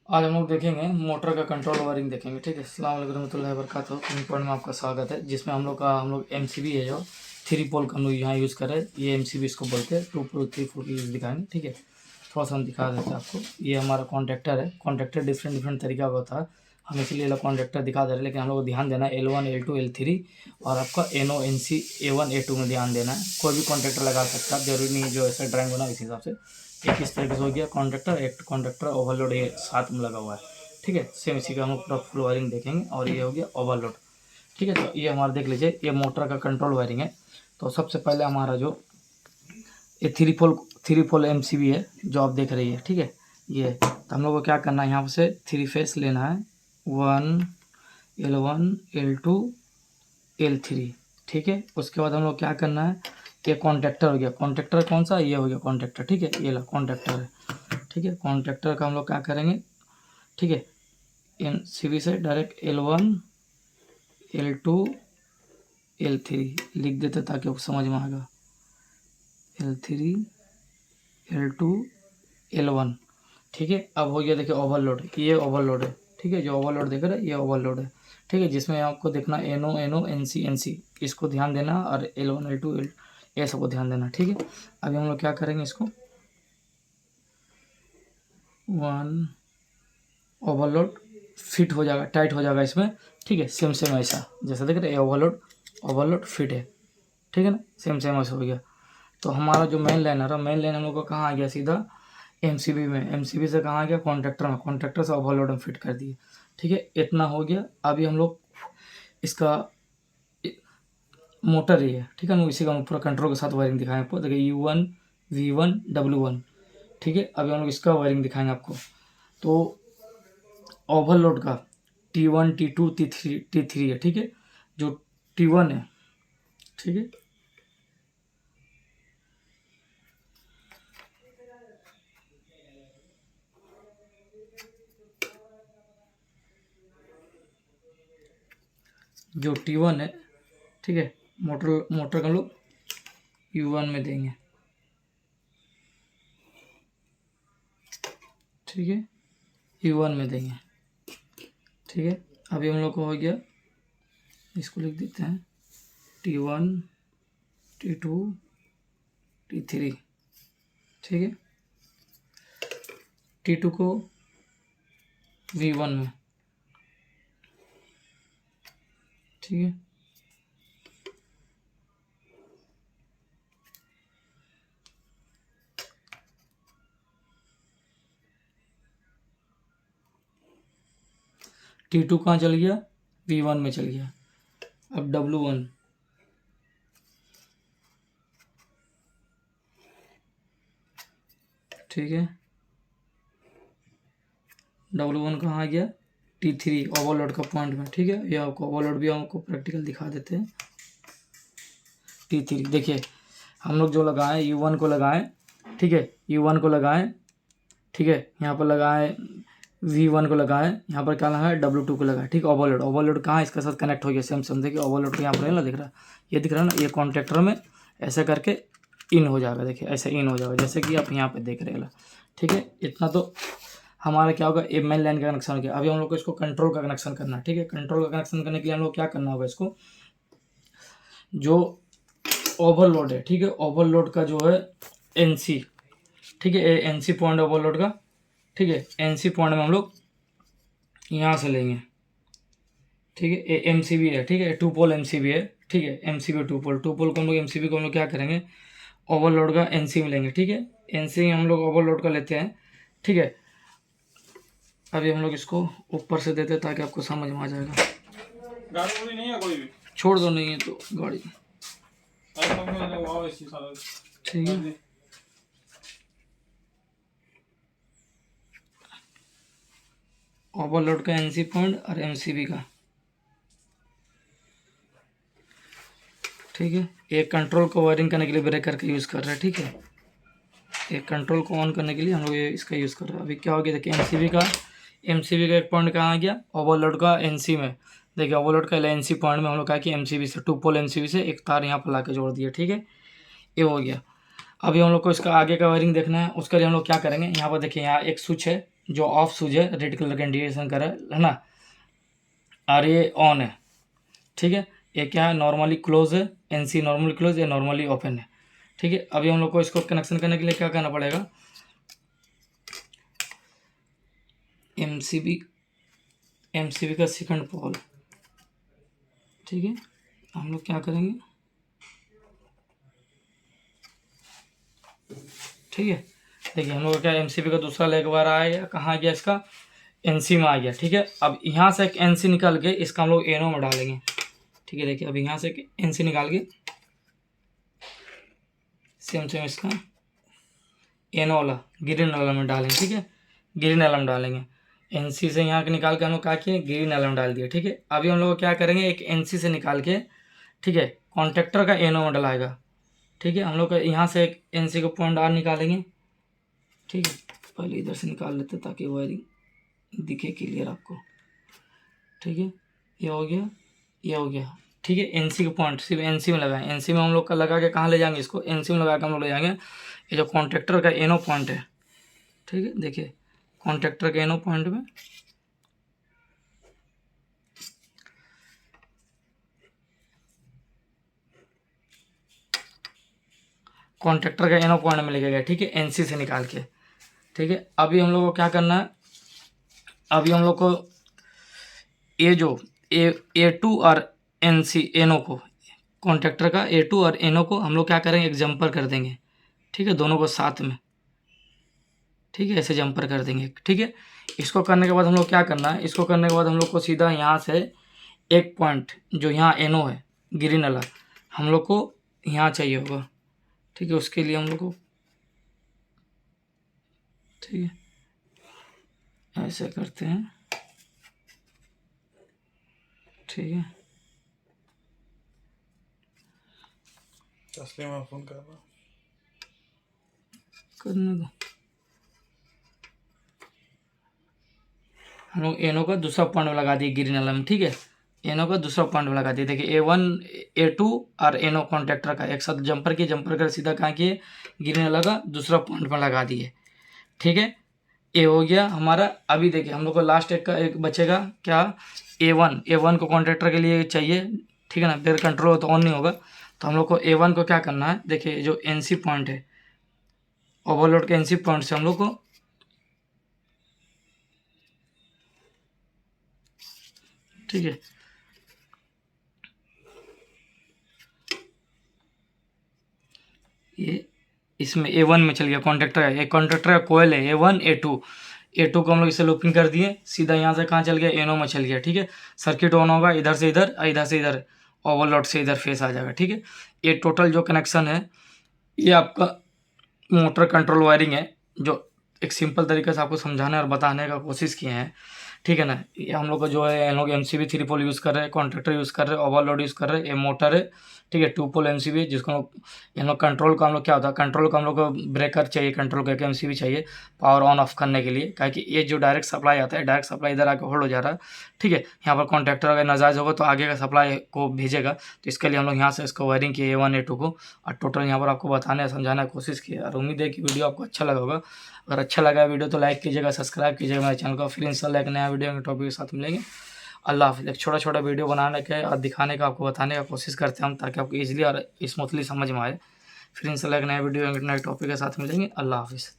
आज हम लोग देखेंगे मोटर का कंट्रोल वायरिंग देखेंगे। ठीक है, अस्सलाम वालेकुम रहमतुल्लाहि व बरकातहू। पॉइंट में आपका स्वागत है, जिसमें हम लोग एमसीबी है जो 3 पोल का हम लोग यहाँ यूज़ कर रहे हैं। ये एमसीबी इसको बोलते हैं। 2 पोल 3 पोल की यूज़ दिखाएंगे। ठीक है, थोड़ा सा हम दिखा देते हैं आपको। ये हमारा कॉन्ट्रैक्टर है। कॉन्ट्रैक्टर डिफरेंट तरीका का होता है। हम इसीलिए कॉन्ट्रैक्टर दिखा दे रहे हैं, लेकिन हम लोग को ध्यान देना है L1 L2 L3 और आपका NO NC A1 A2 में ध्यान देना है। कोई भी कॉन्ट्रैक्टर लगा सकता है, जरूरी नहीं है जो ऐसा ड्राइंग बना इस हिसाब से। एक इस तरीके से हो गया कॉन्ट्रैक्टर, एक कॉन्ट्रैक्टर ओवरलोड ये साथ में लगा हुआ है। ठीक है, सेम इसी का हम लोग पूरा फुल वायरिंग देखेंगे। और ये हो गया ओवरलोड। ठीक है, तो ये हमारा देख लीजिए, ये मोटर का कंट्रोल वायरिंग है। तो सबसे पहले हमारा जो ये 3 पोल एमसीबी है जो आप देख रही है। ठीक है, ये तो हम लोग को क्या करना है, यहाँ से 3 फेस लेना है। 1 L1 L2 L3। ठीक है, उसके बाद हम लोग क्या करना है, ये कॉन्ट्रैक्टर हो गया। कॉन्ट्रैक्टर कौन सा, ये हो गया कॉन्ट्रैक्टर। ठीक है, ये ला कॉन्ट्रैक्टर है। ठीक है, कॉन्ट्रैक्टर का हम लोग क्या करेंगे, ठीक है, एमसीबी से डायरेक्ट L1 L2 L3 लिख देते ताकि आपको समझ में आएगा। L3 L2 L1। ठीक है, अब हो गया देखिए ओवरलोड। ये ओवरलोड है। ठीक है, जो ओवरलोड देख रहे हैं ये ओवरलोड है। ठीक है, जिसमें आपको देखना NO NC इसको ध्यान देना, और L1 L2 L ये सबको ध्यान देना। ठीक है, अभी हम लोग क्या करेंगे, इसको 1 ओवरलोड फिट हो जाएगा, टाइट हो जाएगा इसमें। ठीक है, सेम ऐसा जैसा देख रहे हैं, ओवरलोड फिट है। ठीक है ना, सेम ऐसा हो गया। तो हमारा जो मेन लाइनर है, मेन लाइन हम लोग का कहाँ आ गया, सीधा एमसीबी में। एमसीबी से कहाँ आ गया, कॉन्ट्रैक्टर में। कॉन्ट्रैक्टर से ओवरलोड में फिट कर दिए। ठीक है, इतना हो गया। अभी हम लोग इसका मोटर ही है। ठीक है ना, इसी का हम पूरा कंट्रोल के साथ वायरिंग दिखाएंगे आपको। देखिए U1 V1 W1। ठीक है, अभी हम लोग इसका वायरिंग दिखाएंगे आपको। तो ओवरलोड का T1 T2 T3 है। ठीक है, जो T1 है, ठीक है, जो T1 है, ठीक है, मोटर का हम लोग U1 में देंगे। ठीक है, U1 में देंगे। ठीक है, अभी हम लोग को हो गया, इसको लिख देते हैं T1 T2 T3। ठीक है, T2 को V1 में। ठीक है, T2 कहाँ चल गया, V1 में चल गया। अब W1, ठीक है, W1 कहाँ आ गया, T3 ओवरलोड का पॉइंट में। ठीक है, ये आपको ओवरलोड भी आपको प्रैक्टिकल दिखा देते हैं। T3 देखिए, हम लोग जो लगाएं U1 को लगाएं। ठीक है, U1 को लगाएं। ठीक है, यहाँ पर लगाएं V1 को लगाएं, यहाँ पर क्या लगाएं W2 को लगाएं। ठीक है, ओवरलोड कहाँ इसके साथ कनेक्ट हो गया, सेम देखिए ओवरलोड को यहाँ पर ना दिख रहा है, ये दिख रहा है ना, ये कॉन्ट्रैक्टर में ऐसा करके इन हो जाएगा। देखिए ऐसे इन हो जाएगा, जैसे कि आप यहाँ पे देख रहे हैं। ठीक है, इतना तो हमारा क्या होगा, ये मेन लाइन का कनेक्शन हो गया। अभी हम लोग को इसको कंट्रोल का कनेक्शन करना है। ठीक है, कंट्रोल का कनेक्शन करने के लिए हम लोग क्या करना होगा, इसको जो ओवरलोड है, ठीक है, ओवरलोड का जो है NC, ठीक है, NC पॉइंट ओवरलोड का। ठीक है, NC पॉइंट में हम लोग यहाँ से लेंगे। ठीक है, ये MCB है। ठीक है, 2 पोल MCB है। ठीक है, MCB 2 पोल को हम लोग MCB को हम लोग क्या करेंगे, ओवरलोड का NC में लेंगे। ठीक है, NC हम लोग ओवरलोड का लेते हैं। ठीक है, अभी हम लोग इसको ऊपर से देते हैं ताकि आपको समझ में आ जाएगा। गाड़ी नहीं है कोई भी, छोड़ दो, नहीं है तो गाड़ी। ठीक है, ओवरलोड का NC पॉइंट और MCB का। ठीक है, एक कंट्रोल को वायरिंग करने के लिए ब्रेकर का यूज़ कर रहे हैं। ठीक है, एक कंट्रोल को ऑन करने के लिए हम लोग ये इसका यूज़ कर रहे हैं। अभी क्या हो गया, देखिए MCB का एक पॉइंट कहाँ आ गया, ओवरलोड का NC में। देखिए ओवरलोड का NC पॉइंट में हम लोग क्या कि MCB से 2 पोल MCB से एक तार यहाँ पर ला के जोड़ दिया। ठीक है, ये हो गया। अभी हम लोग को इसका आगे का वायरिंग देखना है। उसके लिए हम लोग क्या करेंगे, यहाँ पर देखिए, यहाँ एक स्विच है। जो ऑफ स्विच है रेड कलर का इंडिकेशन कर रहा है ना, और ये ऑन है, ठीक है। ये क्या है, नॉर्मली क्लोज है, एनसी नॉर्मली क्लोज, ये नॉर्मली ओपन है, ठीक है। अभी हम लोग को इसको कनेक्शन करने के लिए क्या करना पड़ेगा, एमसीबी का सेकंड पोल, ठीक है। हम लोग क्या करेंगे, ठीक है। देखिए हम लोग का क्या एमसीबी का दूसरा लेग बार आया, कहाँ आ गया, इसका एनसी में आ गया, ठीक है। अब यहाँ से एक एनसी निकाल के इसका हम लोग एनो में डालेंगे, ठीक है। देखिए अब यहाँ से एक एनसी निकाल के सेम इसका एनो वाला ग्रीन वाला में डालेंगे, ठीक है। ग्रीन वाला में डालेंगे, एनसी से यहाँ के निकाल के हम लोग क्या किए, ग्रीन वाला में डाल दिया, ठीक है। अभी हम लोग क्या करेंगे, एक एनसी से निकाल के, ठीक है, कॉन्टेक्टर का एनो में डलाएगा, ठीक है। हम लोग यहाँ से एक एनसी का पॉइंट आर निकालेंगे, ठीक है। पहले इधर से निकाल लेते ताकि वायरिंग दिखे क्लियर आपको, ठीक है। ये हो गया, ये हो गया, ठीक है। एनसी का पॉइंट सिर्फ एनसी में लगाएं, एनसी में हम लोग का लगा के कहाँ ले जाएंगे, इसको एनसी में लगा के हम लोग ले जाएंगे ये जो कॉन्ट्रैक्टर का एनो पॉइंट है, ठीक है। देखिए कॉन्ट्रैक्टर के एनो पॉइंट में कॉन्ट्रैक्टर का एनो पॉइंट में लेके गया, ठीक है, एनसी से निकाल के, ठीक है। अभी हम लोग को क्या करना है, अभी हम लोग को ये जो A2 और एनसी एनो को, कॉन्ट्रैक्टर का A2 और एनो को हम लोग क्या करेंगे, एक जंपर कर देंगे, ठीक है, दोनों को साथ में, ठीक है, ऐसे जंपर कर देंगे, ठीक है। इसको करने के बाद हम लोग क्या करना है, इसको करने के बाद हम लोग को सीधा यहाँ से एक पॉइंट जो यहाँ एनो है ग्रीन वाला हम लोग को यहाँ चाहिए होगा, ठीक है। उसके लिए हम लोग को, ठीक है, ऐसे करते हैं, ठीक है। तस्लीम फोन कर रहा, करने दो, हम लोग एनो का दूसरा पॉइंट लगा दिए ग्रीन वाला में, ठीक है। एनो का दूसरा पॉइंट लगा दिए, देखिए A1 A2 और एनो कॉन्ट्रैक्टर का एक साथ जंपर किए, जंपर कर सीधा कहाँ किए, ग्रीन वाला का दूसरा पॉइंट में लगा दिए, ठीक है। ये हो गया हमारा। अभी देखिए हम लोग को लास्ट एक बचेगा क्या, A1 को कॉन्ट्रैक्टर के लिए चाहिए, ठीक है ना, फिर कंट्रोल तो ऑन नहीं होगा, तो हम लोग को A1 को क्या करना है, देखिए जो एनसी पॉइंट है, ओवरलोड के एनसी पॉइंट से हम लोग को, ठीक है, ये इसमें A1 में चल गया कॉन्ट्रैक्टर है, एक कॉन्ट्रैक्टर का कोयल है A1 A2 को हम लोग इसे लूपिंग कर दिए, सीधा यहाँ से कहाँ चल गया, एनो में चल गया, ठीक है। सर्किट ऑन होगा, इधर से इधर, इधर से इधर, ओवरलोड से इधर फेस आ जाएगा, ठीक है। ये टोटल जो कनेक्शन है ये आपका मोटर कंट्रोल वायरिंग है, जो एक सिंपल तरीके से आपको समझाने और बताने का कोशिश किए हैं, ठीक है ना। ये हम लोग का जो है, हम लोग MCB 3 पोल यूज़ कर रहे हैं, कॉन्ट्रैक्टर यूज़ कर रहे हैं, ओवरलोड यूज़ कर रहे हैं, ये मोटर है, ठीक है, 2 पोल MCB जिसको हम लोग कंट्रोल का, हम लोग क्या होता है, कंट्रोल का हम लोग को ब्रेकर चाहिए, कंट्रोल करके MCB चाहिए पावर ऑन ऑफ करने के लिए, क्या कि ये जो डायरेक्ट सप्लाई आता है, डायरेक्ट सप्लाई इधर आके होल्ड हो जा रहा है, ठीक है। यहाँ पर कॉन्ट्रैक्टर अगर नाजायज़ होगा तो आगे का सप्लाई को भेजेगा, तो इसके लिए हम लोग यहाँ से इसको वायरिंग किए A1 A2 को, और टोटल यहाँ पर आपको बताने समझाने की कोशिश की, और उम्मीद है कि वीडियो आपको अच्छा लगा होगा। अगर अच्छा लगा वीडियो तो लाइक कीजिएगा, सब्सक्राइब कीजिएगा मेरे चैनल को। फिर इंशाल्लाह एक नया वीडियो के टॉपिक के साथ मिलेंगे। अल्लाह हाफ़िज़। एक छोटा छोटा वीडियो बनाने के और दिखाने का, आपको बताने का कोशिश करते हैं हम, ताकि आपको ईजिली और स्मूथली समझ में आए। फिर इंशाल्लाह एक नया वीडियो नए टॉपिक के साथ मिलेंगे। अल्लाह हाफ़िज़।